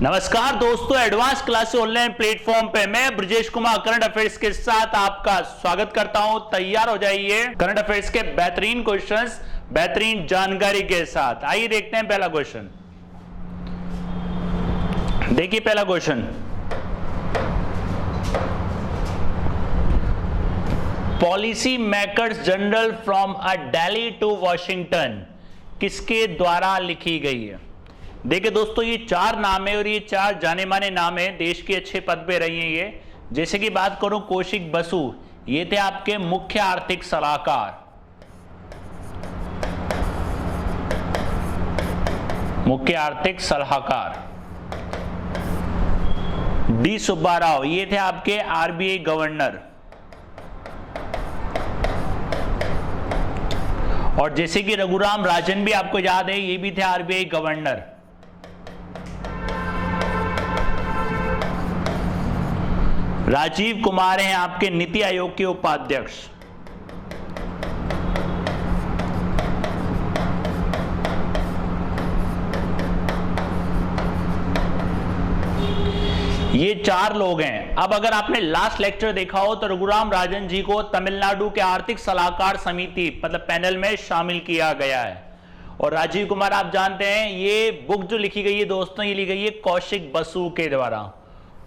नमस्कार दोस्तों, advance class online platform पे मैं ब्रजेश कुमार करंट अफेयर्स के साथ आपका स्वागत करता हूं। तैयार हो जाइए करंट अफेयर्स के बेहतरीन क्वेश्चंस, बेहतरीन जानकारी के साथ। आइए देखते हैं पहला क्वेश्चन। देखिए पहला question, policy makers journal from a Delhi to Washington किसके द्वारा लिखी गई है? देखिए दोस्तों, ये चार नाम है और ये चार जाने माने नाम है, देश के अच्छे पद पे रही हैं ये। जैसे कि बात करूं कौशिक बसु, ये थे आपके मुख्य आर्थिक सलाहकार। मुख्य आर्थिक सलाहकार। डी सुब्बा राव, ये थे आपके आरबीआई गवर्नर। और जैसे कि रघुराम राजन भी आपको याद है, ये भी थे आरबीआई गवर्नर। राजीव कुमार हैं आपके नीति आयोग के उपाध्यक्ष। ये चार लोग हैं। अब अगर आपने लास्ट लेक्चर देखा हो तो रघुराम राजन जी को तमिलनाडु के आर्थिक सलाहकार समिति मतलब पैनल में शामिल किया गया है। और राजीव कुमार आप जानते हैं, ये बुक जो लिखी गई है दोस्तों, ये लिखी गई है कौशिक बसु के द्वारा।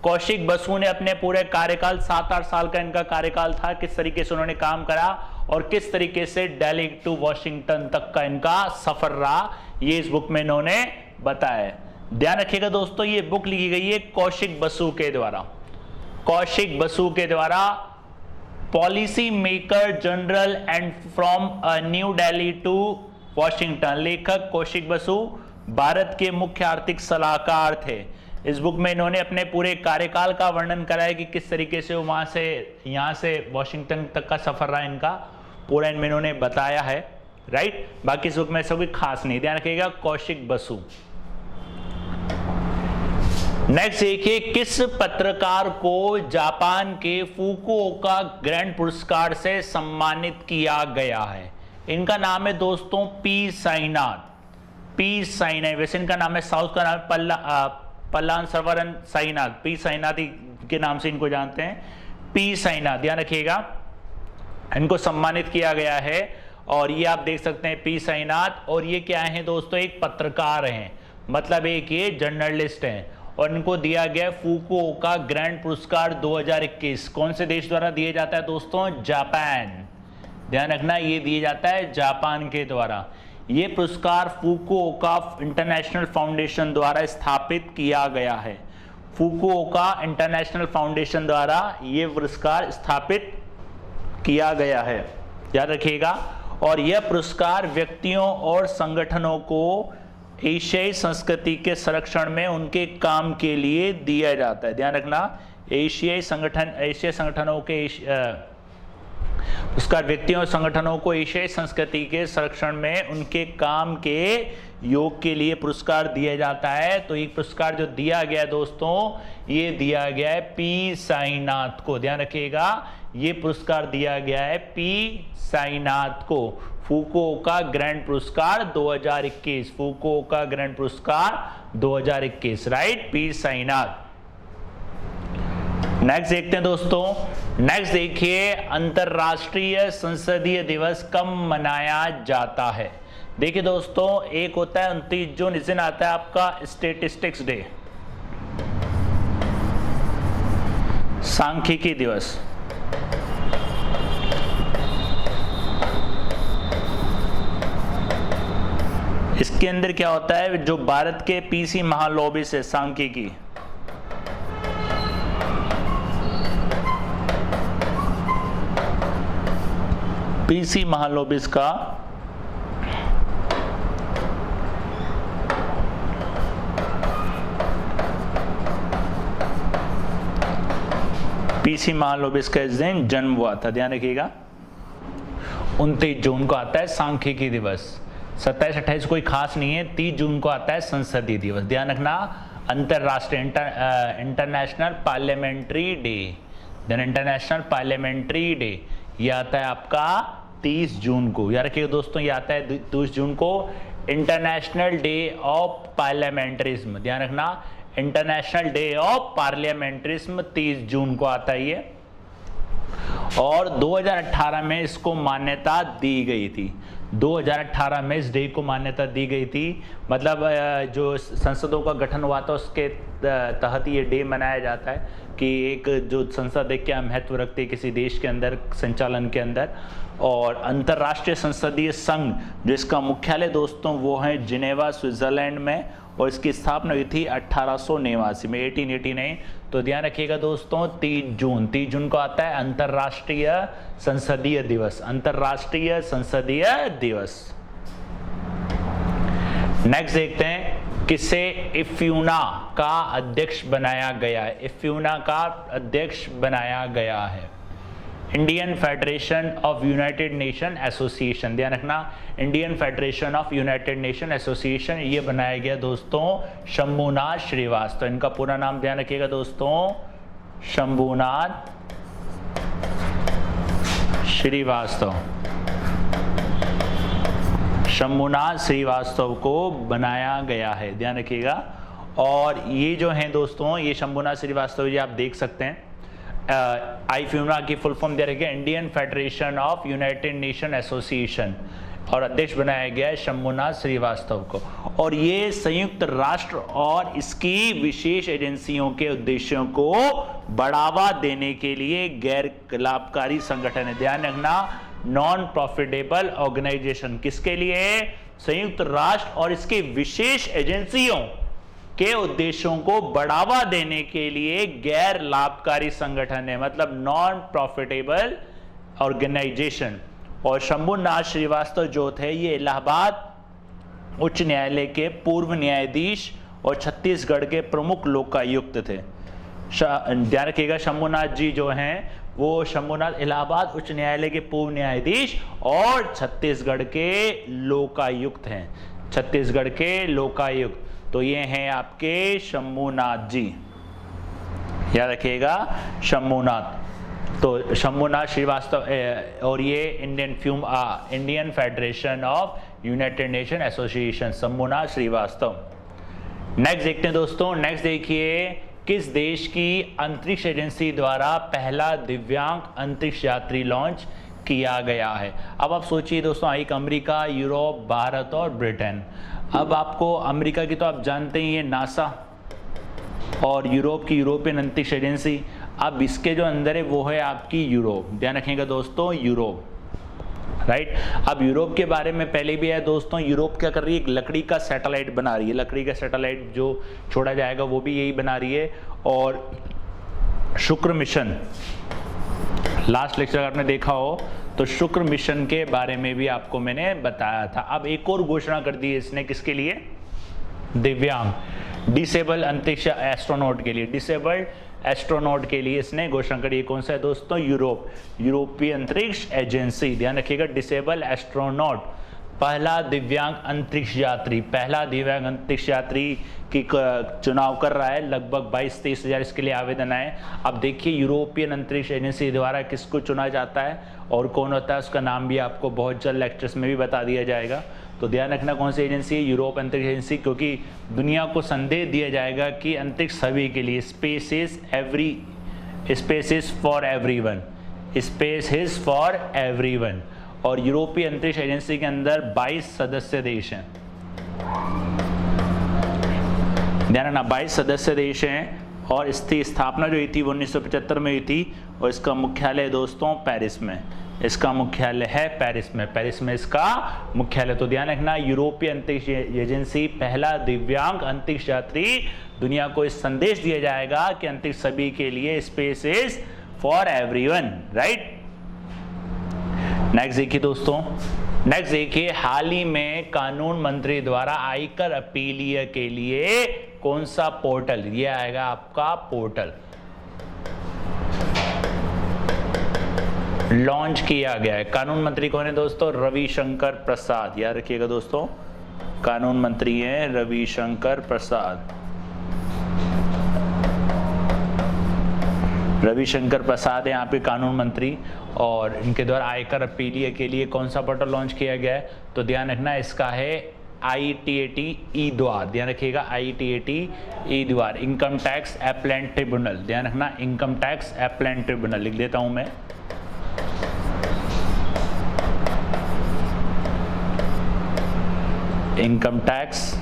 कौशिक बसु ने अपने पूरे कार्यकाल 7-8 साल का इनका कार्यकाल था, किस तरीके से उन्होंने काम करा और किस तरीके से दिल्ली टू वॉशिंगटन तक का इनका सफर रहा, ये इस बुक में इन्होंने बताया। ध्यान रखिएगा दोस्तों, ये बुक लिखी गई है कौशिक बसु के द्वारा। कौशिक बसु के द्वारा, policy maker journal and from new Delhi to Washington. लेखक कौशिक बसु भारत के मुख्य आर्थिक सलाहकार थे। इस बुक में इन्होंने अपने पूरे कार्यकाल का वर्णन करा है कि किस तरीके से वहां से यहां से वॉशिंगटन तक का सफर रहा इनका, पूरा इनमें इन्होंने बताया है। राइट, बाकी इस बुक में सब खास नहीं, ध्यान रखिएगा कौशिक बसु। नेक्स्ट देखिए, किस पत्रकार को जापान के फुकुओका ग्रैंड पुरस्कार से सम्मानित किया गया है? इनका नाम है दोस्तों पी साईनाथ। पी साईनाथ, वैसे इनका नाम है, साउथ का नाम है पल्लान सरवरन साईनाथ। पी साईनाथ के नाम से इनको जानते हैं, पी साईनाथ। ध्यान रखिएगा, इनको सम्मानित किया गया है। और ये आप देख सकते हैं पी साईनाथ। और ये क्या है दोस्तों, एक पत्रकार हैं, मतलब एक ये जर्नलिस्ट हैं। और इनको दिया गया फुकुओका ग्रैंड पुरस्कार 2021। कौन से देश द्वारा दिया जाता है दोस्तों? जापान। ध्यान रखना, ये दिया जाता है जापान के द्वारा। ये पुरस्कार फुकुओका इंटरनेशनल फाउंडेशन द्वारा स्थापित किया गया है। फुकुओका इंटरनेशनल फाउंडेशन द्वारा ये पुरस्कार स्थापित किया गया है, याद रखिएगा। और यह पुरस्कार व्यक्तियों और संगठनों को एशियाई संस्कृति के संरक्षण में उनके काम के लिए दिया जाता है। ध्यान रखना, एशियाई संगठनों के उसका व्यक्तियों और संगठनों को एशियाई संस्कृति के संरक्षण में उनके काम के योग के लिए पुरस्कार दिया जाता है। तो एक पुरस्कार जो दिया गया दोस्तों, ये दिया गया है पी साईनाथ को। ध्यान रखिएगा, ये पुरस्कार दिया गया है पी साईनाथ को। फुकुओका ग्रैंड पुरस्कार 2021, फुकुओका ग्रैंड पुरस्कार 2021, राइट, पी साईनाथ। नेक्स्ट देखते हैं दोस्तों। नेक्स्ट देखिए, अंतरराष्ट्रीय संसदीय दिवस कब मनाया जाता है? देखिए दोस्तों, एक होता है 29 जून, इस दिन आता है आपका स्टैटिस्टिक्स डे, सांख्यिकी दिवस। इसके अंदर क्या होता है, जो भारत के पीसी महालोबिस है सांख्यिकी, पीसी महालोबिस का पीसी महालोबिस का इस दिन जन्म हुआ था। ध्यान रखिएगा, 29 जून को आता है सांख्यिकी दिवस। 27-28 कोई खास नहीं है, 30 जून को आता है संसदीय दिवस। ध्यान रखना, अंतरराष्ट्रीय international parliamentary day, then international parliamentary day, ये आता है आपका 30 जून को। याद रखिएगा दोस्तों, ये आता है 30 जून को, इंटरनेशनल डे ऑफ पार्लियामेंटरिज्म। ध्यान रखना, इंटरनेशनल डे ऑफ पार्लियामेंट्रिज्म 30 जून को आता है ये, और 2018 में इसको मान्यता दी गई थी। 2018 में इस डे को मान्यता दी गई थी, मतलब जो संसदों का गठन हुआ था उसके तहत ये डे मनाया जाता है कि एक जो संसद है क्या महत्व रखती है किसी देश के अंदर संचालन के अंदर। और अंतर्राष्ट्रीय संसदीय संघ जिसका मुख्यालय दोस्तों वो है जिनेवा स्विट्जरलैंड में, और इसकी स्थापना हुई थी 1889 में, 1889। तो ध्यान रखिएगा दोस्तों 30 जून को आता है अंतर्राष्ट्रीय संसदीय दिवस, अंतर्राष्ट्रीय संसदीय दिवस। नेक्स्ट देखते हैं किसे इफ्यूना का अध्यक्ष बनाया गया है। इफ्यूना का अध्यक्ष बनाया गया है Indian federation of united nation association. ध्यान रखना, Indian federation of united nation association, ये बनाया गया दोस्तों शंभुनाथ श्रीवास्तव। इनका पूरा नाम ध्यान रखिएगा दोस्तों, शंभुनाथ श्रीवास्तव। शंभुनाथ श्रीवास्तव को बनाया गया है, ध्यान रखिएगा। और ये जो हैं दोस्तों, ये शंभुनाथ श्रीवास्तव जी आप देख सकते हैं। आईफ्यूना की फुल फॉर्म दे रखी है Indian federation of united nation association, और अध्यक्ष बनाया गया है शंभुनाथ श्रीवास्तव को। और ये संयुक्त राष्ट्र और इसकी विशेष एजेंसियों के उद्देश्यों को बढ़ावा देने के लिए गैर लाभकारी संगठन है। ध्यान रखना, नॉन प्रॉफिटेबल ऑर्गेनाइजेशन, किसके लिए? संयुक्त राष्ट्र और इसके विशेष एजेंसियों के उद्देश्यों को बढ़ावा देने के लिए गैर लाभकारी संगठन है, मतलब नॉन प्रॉफिटेबल ऑर्गेनाइजेशन। और शंभुनाथ श्रीवास्तव जो थे ये इलाहाबाद उच्च न्यायालय के पूर्व न्यायाधीश और छत्तीसगढ़ के प्रमुख लोकायुक्त थे। ध्यान रखिएगा, शंभुनाथ जी जो हैं वो शंभुनाथ इलाहाबाद उच्च न्यायालय के पूर्व न्यायाधीश और छत्तीसगढ़ के लोकायुक्त हैं, छत्तीसगढ़ के लोकायुक्त। तो ये हैं आपके शंभुनाथ जी, याद रखिएगा शंभुनाथ। तो शंभुनाथ श्रीवास्तव, और ये Indian federation of united nation association, Shambhunath Srivastava. Next देखते हैं दोस्तों, नेक्स्ट देखिए किस देश की अंतरिक्ष एजेंसी द्वारा पहला दिव्यांग अंतरिक्ष यात्री लॉन्च किया गया है। अब आप सोचिए दोस्तों, एक अमेरिका, यूरोप, भारत और ब्रिटेन। अब आपको अमेरिका की तो आप जानते ही हैं नासा, और यूरोप की यूरोपियन अंतरिक्ष एजेंसी। अब इसके जो अंदर है वो है आपकी यूरोप, ध्यान रखिएगा दोस्तों यूरोप, राइट। अब यूरोप के बारे में पहले भी है दोस्तों, यूरोप क्या कर रही है, एक लकड़ी का सैटेलाइट बना रही है, लकड़ी का सैटेलाइट जो छोड़ा जाएगा वो भी यही बना रही है। और शुक्र मिशन, लास्ट लेक्चर आपने देखा हो तो शुक्र मिशन के बारे में भी आपको मैंने बताया था। अब एक और घोषणा कर दी है इसने, किसके लिए? दिव्यांग, डिसेबल अंतरिक्ष एस्ट्रोनॉट के लिए, डिसेबल्ड एस्ट्रोनॉट के लिए इसने घोषणा करी। कौन सा है दोस्तों? यूरोपीय अंतरिक्ष एजेंसी। ध्यान रखिएगा, डिसेबल एस्ट्रोनॉट, पहला दिव्यांग अंतरिक्ष यात्री, पहला दिव्यांग अंतरिक्ष यात्री की चुनाव कर रहा है। लगभग 22-23 हज़ार इसके लिए आवेदन आए। अब देखिए यूरोपियन अंतरिक्ष एजेंसी द्वारा किसको चुना जाता है और कौन होता है, उसका नाम भी आपको बहुत जल्द लेक्चर्स में भी बता दिया जाएगा। तो ध्यान रखना कौन सी एजेंसी है, यूरोप अंतरिक्ष एजेंसी, क्योंकि दुनिया को संदेश दिया जाएगा कि अंतरिक्ष सभी के लिए, space is for everyone, space is for everyone. और यूरोपीय अंतरिक्ष एजेंसी के अंदर 22 सदस्य देश हैं, ध्यान रखना 22 सदस्य देश हैं। और इसकी स्थापना जो हुई थी वो 1975 में हुई थी, और इसका मुख्यालय दोस्तों पेरिस में, इसका मुख्यालय है पेरिस में, पेरिस में इसका मुख्यालय। तो ध्यान रखना, यूरोपीय अंतरिक्ष एजेंसी, पहला दिव्यांग अंतरिक्ष यात्री, दुनिया को इस संदेश दिया जाएगा कि अंतरिक्ष सभी के लिए, space is for everyone, right. Next देखिए दोस्तों, नेक्स्ट देखिए, हाल ही में कानून मंत्री द्वारा आयकर अपीलीय के लिए कौन सा पोर्टल, ये आएगा आपका पोर्टल, लॉन्च किया गया है। कानून मंत्री कौन है दोस्तों? रविशंकर प्रसाद, याद रखिएगा दोस्तों, कानून मंत्री हैं रविशंकर प्रसाद। रविशंकर प्रसाद है यहाँ पे कानून मंत्री, और इनके द्वारा आयकर अपीलीय के लिए कौन सा पोर्टल लॉन्च किया गया है? तो ध्यान रखना इसका है ITAT ई द्वार, ध्यान रखिएगा, ITAT ई द्वार, इनकम टैक्स एपेलेंट ट्रिब्यूनल, ध्यान रखना, इनकम टैक्स एपेलेंट ट्रिब्यूनल लिख देता हूं मैं। इनकम टैक्स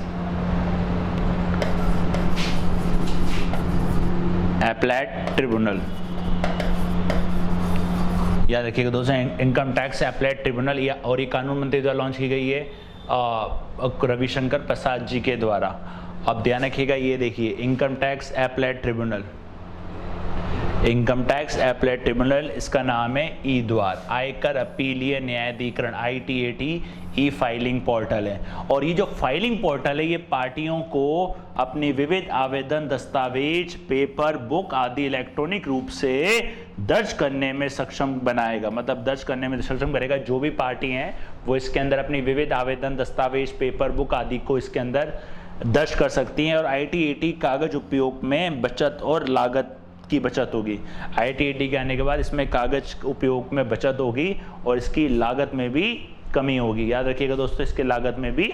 एपेलेट ट्रिब्यूनल, याद रखिएगा दोस्तों, इनकम टैक्स एपेलेट ट्रिब्यूनल, या और ये कानून मंत्री द्वारा लॉन्च की गई है रविशंकर प्रसाद जी के द्वारा। अब ध्यान रखिएगा, ये देखिए income tax appellate tribunal, income tax appellate tribunal, इसका नाम है ई द्वार, आयकर अपीलीय न्यायाधिकरण, ITAT ई फाइलिंग पोर्टल है। और ये जो फाइलिंग पोर्टल है ये पार्टियों को अपनी विविध आवेदन दस्तावेज, पेपर, बुक आदि इलेक्ट्रॉनिक रूप से दर्ज करने में सक्षम बनाएगा, मतलब दर्ज करने में सक्षम करेगा। जो भी पार्टी हैं वो इसके अंदर अपनी विविध आवेदन दस्तावेज, पेपर, बुक आदि को इसके अंदर दर्ज कर सकती हैं। और ITAT कागज उपयोग में बचत और लागत की बचत होगी। ITAT के आने के बाद इसमें कागज उपयोग में बचत होगी और इसकी लागत में भी कमी होगी। याद रखिएगा दोस्तों, इसके लागत में भी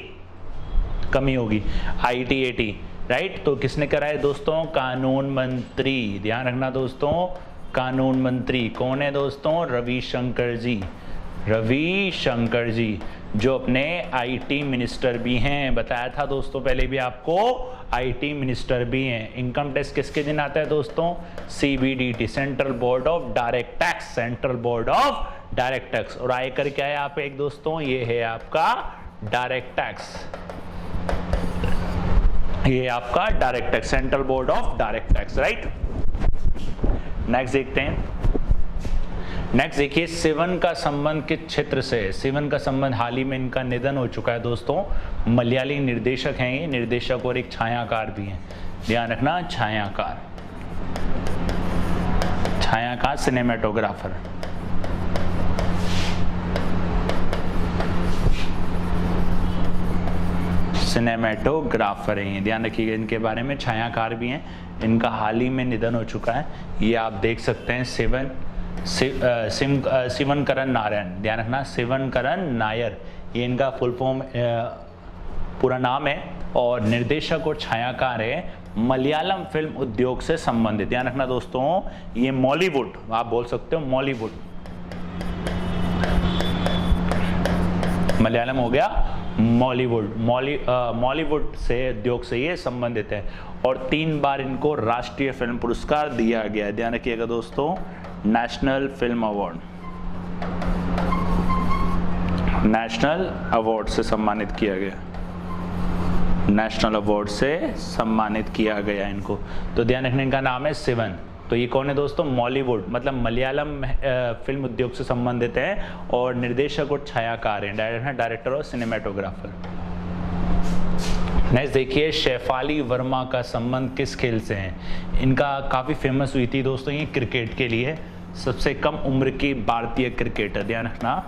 कमी होगी। ITAT, राइट, तो किसने करा है दोस्तों? कानून मंत्री, ध्यान रखना दोस्तों, कानून मंत्री कौन है दोस्तों? रविशंकर जी, रविशंकर जी, जो अपने IT मिनिस्टर भी हैं, बताया था दोस्तों पहले भी आपको, IT मिनिस्टर भी हैं। इनकम टैक्स किसके दिन आता है दोस्तों? CBDT, central board of direct tax, central board of direct tax. और आयकर क्या है आप एक दोस्तों? ये है आपका डायरेक्ट टैक्स, ये आपका direct tax, central board of direct tax, right. Next देखते हैं, नेक्स्ट देखिए, सिवन का संबंध किस क्षेत्र से है? सिवन का संबंध, हाल ही में इनका निधन हो चुका है दोस्तों। मलयाली निर्देशक हैं ये, निर्देशक और एक छायाकार भी हैं, ध्यान रखना, छायाकार, छायाकार सिनेमेटोग्राफर। सिनेमेटोग्राफर हैं ये, ध्यान रखिएगा इनके बारे में, छायाकार भी हैं। इनका हाल ही में निधन हो चुका है, ये आप देख सकते हैं। शिवनकरण नारायण, ध्यान रखना, शिवनकरण नायर, ये इनका फुल फॉर्म पूरा नाम है। और निर्देशक और छायाकार है, मलयालम फिल्म उद्योग से संबंधित, ध्यान रखना दोस्तों, ये मॉलीवुड, आप बोल सकते हो मॉलीवुड, मलयालम हो गया मॉलीवुड, मॉलीवुड से उद्योग से ये संबंधित है। और 3 बार इनको राष्ट्रीय फिल्म पुरस्कार दिया गया है, ध्यान रखिएगा दोस्तों, national film award, national award से सम्मानित किया गया, नेशनल अवार्ड से सम्मानित किया गया इनको। तो ध्यान रखने का नाम है सिवन। तो ये कौन है दोस्तों? मॉलीवुड, मतलब मलयालम फिल्म उद्योग से संबंधित है और निर्देशक और छायाकार हैं, डायरेक्टर और सिनेमेटोग्राफर। नेक्स्ट देखिए, शेफाली वर्मा का संबंध किस खेल से है? इनका काफ़ी फेमस हुई थी दोस्तों ये क्रिकेट के लिए, सबसे कम उम्र की भारतीय क्रिकेटर, ध्यान रखना,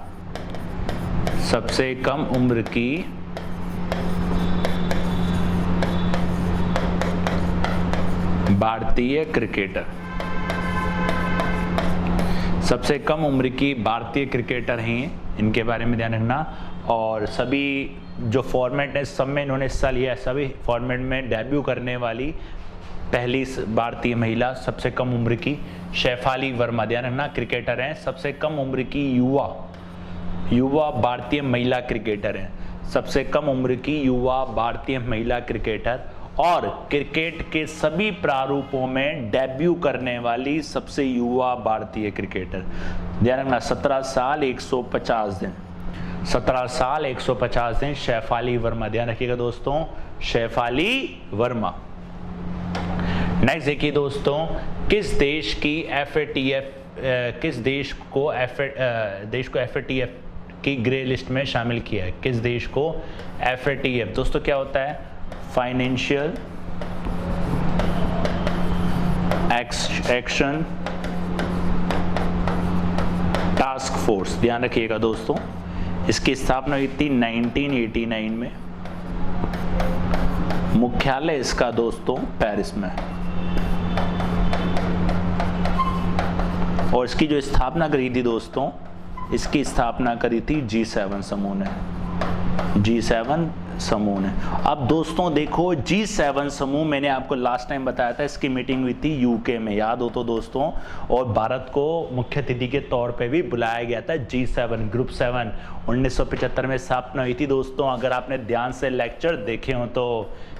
सबसे कम उम्र की भारतीय क्रिकेटर, सबसे कम उम्र की भारतीय क्रिकेटर हैं, इनके बारे में ध्यान रखना। और सभी जो फॉर्मेट है सब में इन्होंने हिस्सा लिया है, सभी फॉर्मेट में डेब्यू करने वाली पहली भारतीय महिला, सबसे कम उम्र की शेफाली वर्मा, ध्यान रखना, क्रिकेटर हैं, सबसे कम उम्र की युवा भारतीय महिला क्रिकेटर हैं, सबसे कम उम्र की युवा भारतीय महिला क्रिकेटर, और क्रिकेट के सभी प्रारूपों में डेब्यू करने वाली सबसे युवा भारतीय क्रिकेटर, ध्यान रखना, 17 साल 150 दिन, 17 साल 150 दिन, शेफाली वर्मा, ध्यान रखिएगा दोस्तों, शेफाली वर्मा। नेक्स्ट देखिए दोस्तों, किस देश की FATF, किस देश को FATF की ग्रे लिस्ट में शामिल किया है? किस देश को FATF दोस्तों क्या होता है? फाइनेंशियल एक्शन टास्क फोर्स, ध्यान रखिएगा दोस्तों, इसकी स्थापना हुई थी 1989 में, मुख्यालय इसका दोस्तों पेरिस में, और इसकी जो स्थापना करी थी दोस्तों, इसकी स्थापना करी थी G7 समूह ने, G7 समूह ने। अब दोस्तों देखो G7 समूह, मैंने आपको लास्ट टाइम बताया था, इसकी मीटिंग हुई थी यूके में, याद हो तो दोस्तों, और भारत को मुख्य अतिथि के तौर पे भी बुलाया गया था। G7 ग्रुप 7 1975 में स्थापना हुई थी दोस्तों। अगर आपने ध्यान से लेक्चर देखे हो तो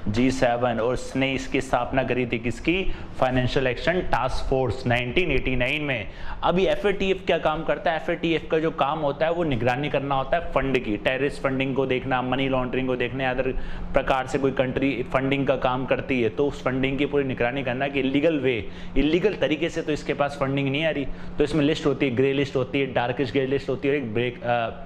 G7, और इसने इसकी स्थापना करी थी किसकी, फाइनेंशियल एक्शन टास्क फोर्स 1989 में। अभी FATF क्या काम करता है, FATF का जो काम होता है वो निगरानी करना होता है फंड की, टेररिस्ट फंडिंग को देखना, मनी लॉन्ड्रिंग को देखना, अदर प्रकार से कोई कंट्री फंडिंग का काम करती है तो उस फंडिंग की पूरी निगरानी करना कि इलीगल तरीके से तो इसके पास फंडिंग नहीं आ रही। तो इसमें लिस्ट होती है, ग्रे लिस्ट होती है, डार्किश ग्रे लिस्ट होती है,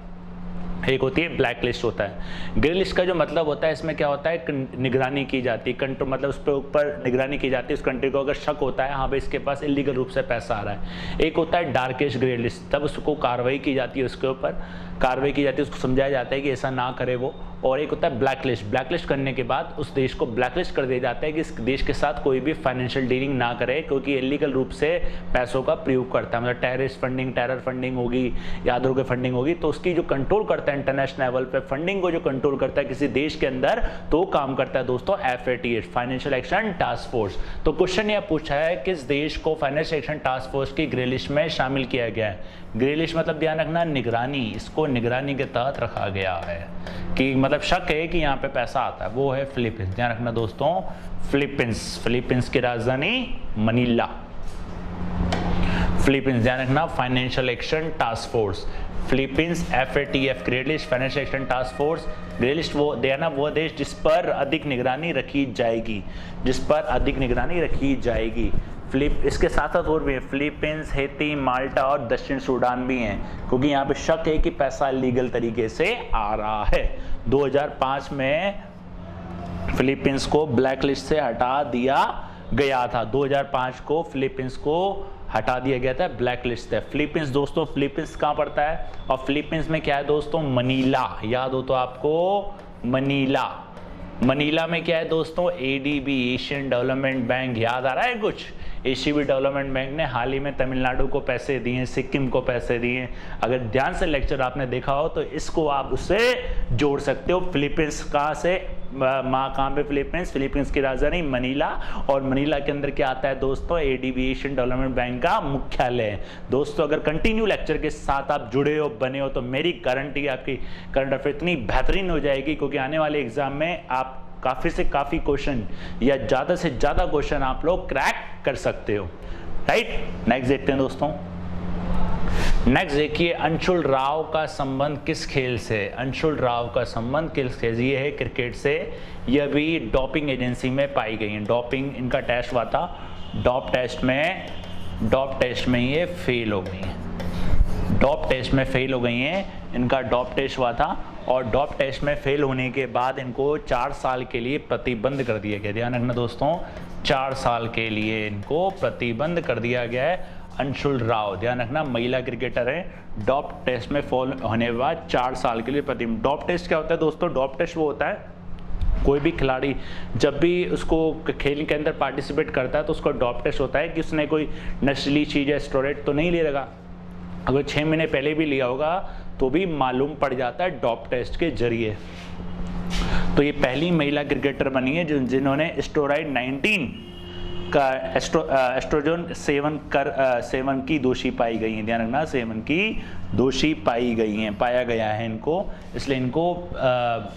एक होती है ब्लैक लिस्ट होता है। ग्रे लिस्ट का जो मतलब होता है, इसमें क्या होता है, निगरानी की जाती है, कंट्रोल मतलब उस पर ऊपर निगरानी की जाती है। उस कंट्री को अगर शक होता है हाँ भाई इसके पास इलीगल रूप से पैसा आ रहा है। एक होता है डार्किश ग्रे लिस्ट, तब उसको कार्रवाई की जाती है, उसके ऊपर कार्रवाई की जाती है, उसको समझाया जाता है कि ऐसा ना करे वो। और एक होता है ब्लैक लिस्ट, ब्लैक लिस्ट करने के बाद उस देश को ब्लैक लिस्ट कर दिया जाता है कि इस देश के साथ कोई भी फाइनेंशियल डीलिंग ना करे, क्योंकि इलीगल रूप से पैसों का प्रयोग करता है, मतलब टेररिस्ट फंडिंग, टेरर फंडिंग होगी, यादों की फंडिंग होगी, तो उसकी जो कंट्रोल करता है इंटरनेशनल लेवल पे फंडिंग को जो कंट्रोल करता है किसी देश के अंदर, तो काम करता है दोस्तों FATF financial action task force. तो क्वेश्चन यह पूछा है किस देश को फाइनेंशियल एक्शन टास्क फोर्स की ग्रे लिस्ट में शामिल किया गया है। ग्रे लिस्ट मतलब ध्यान रखना निगरानी, इसको निगरानी के तहत रखा गया है कि मतलब शक है कि यहाँ पे पैसा आता है, वो है फिलीपींस। ध्यान रखना दोस्तों, फिलीपींस की राजधानी मनीला, फिलीपींस। ध्यान रखना financial action task force, Philippines FATF grey list, financial action task force. Grey list वो देना वो देश जिस पर अधिक निगरानी रखी जाएगी, जिस पर अधिक निगरानी रखी जाएगी। इसके साथ साथ और भी है, फिलीपींस, हैती, माल्टा और दक्षिण सूडान भी हैं, क्योंकि यहाँ पे शक है कि पैसा लीगल तरीके से आ रहा है। 2005 में फिलीपींस को ब्लैक लिस्ट से हटा दिया गया था, 2005 को फिलीपींस को हटा दिया गया था ब्लैक लिस्ट से। फिलीपींस दोस्तों, फिलीपींस कहाँ पड़ता है, और फिलीपींस में क्या है दोस्तों, मनीला, याद हो तो आपको मनीला। मनीला में क्या है दोस्तों, ADB एशियन डेवलपमेंट बैंक, याद आ रहा है कुछ। ACB डेवलपमेंट बैंक ने हाल ही में तमिलनाडु को पैसे दिए, सिक्किम को पैसे दिए। अगर ध्यान से लेक्चर आपने देखा हो तो इसको आप उससे जोड़ सकते हो। फिलीपींस कहाँ से, कहाँ पे फिलीपींस की राजधानी मनीला, और मनीला के अंदर क्या आता है दोस्तों, ADB एशियन डेवलपमेंट बैंक का मुख्यालय है। दोस्तों अगर कंटिन्यू लेक्चर के साथ आप जुड़े हो, बने हो, तो मेरी गारंटी आपकी करंट अफेयर इतनी बेहतरीन हो जाएगी, क्योंकि आने वाले एग्जाम में आप काफी से काफी क्वेश्चन या ज्यादा से ज्यादा क्वेश्चन आप लोग क्रैक कर सकते हो। राइट, नेक्स्ट देखते हैं दोस्तों। नेक्स्ट देखिए, अंशुल राव का संबंध किस खेल से, अंशुल राव का संबंध किस खेल से, ये है क्रिकेट से। यह भी डोपिंग एजेंसी में पाई गई है, डोपिंग इनका टेस्ट हुआ था, डॉप टेस्ट में ये फेल हो गई हैं, डॉप टेस्ट में फेल हो गई हैं, इनका डॉप टेस्ट हुआ था, और डॉप टेस्ट में फेल होने के बाद इनको 4 साल के लिए प्रतिबंध कर दिया गया। ध्यान रखना दोस्तों, 4 साल के लिए इनको प्रतिबंध कर दिया गया है। अंशुल राव, ध्यान रखना, महिला क्रिकेटर है, डॉप टेस्ट में फेल होने के बाद 4 साल के लिए प्रतिबंध। डॉप टेस्ट क्या होता है दोस्तों, डॉप टेस्ट वो होता है कोई भी खिलाड़ी जब भी उसको खेल के अंदर पार्टिसिपेट करता है तो उसका डॉप टेस्ट होता है कि उसने कोई नशीली चीज़ या स्टेरॉइड तो नहीं ले रखा। अगर 6 महीने पहले भी लिया होगा तो भी मालूम पड़ जाता है डॉप टेस्ट के जरिए। तो ये पहली महिला क्रिकेटर बनी है जिन्होंने स्टेरॉइड 19 का एस्ट्रोजन सेवन की दोषी पाई गई है। ध्यान रखना, सेवन की दोषी पाया गया है इनको, इसलिए इनको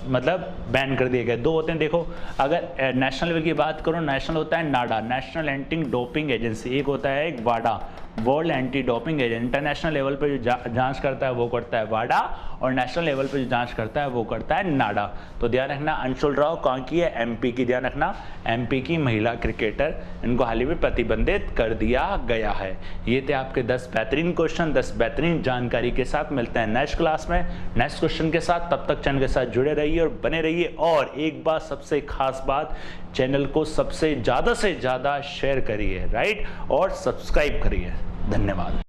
मतलब बैन कर दिया गया। 2 होते हैं देखो, अगर नेशनल लेवल की बात करो, नेशनल होता है NADA, national anti doping agency, एक होता है एक वाडा, world anti doping agency. International level पे जो जांच करता है वो करता है वाडा, और नेशनल लेवल पे जो जांच करता है वो करता है नाडा। तो ध्यान रखना, अंशुल राव कहाँ की है, MP की। ध्यान रखना, MP की महिला क्रिकेटर, इनको हाल ही में प्रतिबंधित कर दिया गया है। ये थे आपके 10 बेहतरीन क्वेश्चन, 10 बेहतरीन जानकारी के साथ। मिलते हैं नेक्स्ट क्लास में नेक्स्ट क्वेश्चन के साथ। तब तक चैनल के साथ जुड़े रहिए और बने रहिए। और एक बात, सबसे खास बात, चैनल को सबसे ज़्यादा से ज़्यादा शेयर करिए, राइट, और सब्सक्राइब करिए। धन्यवाद।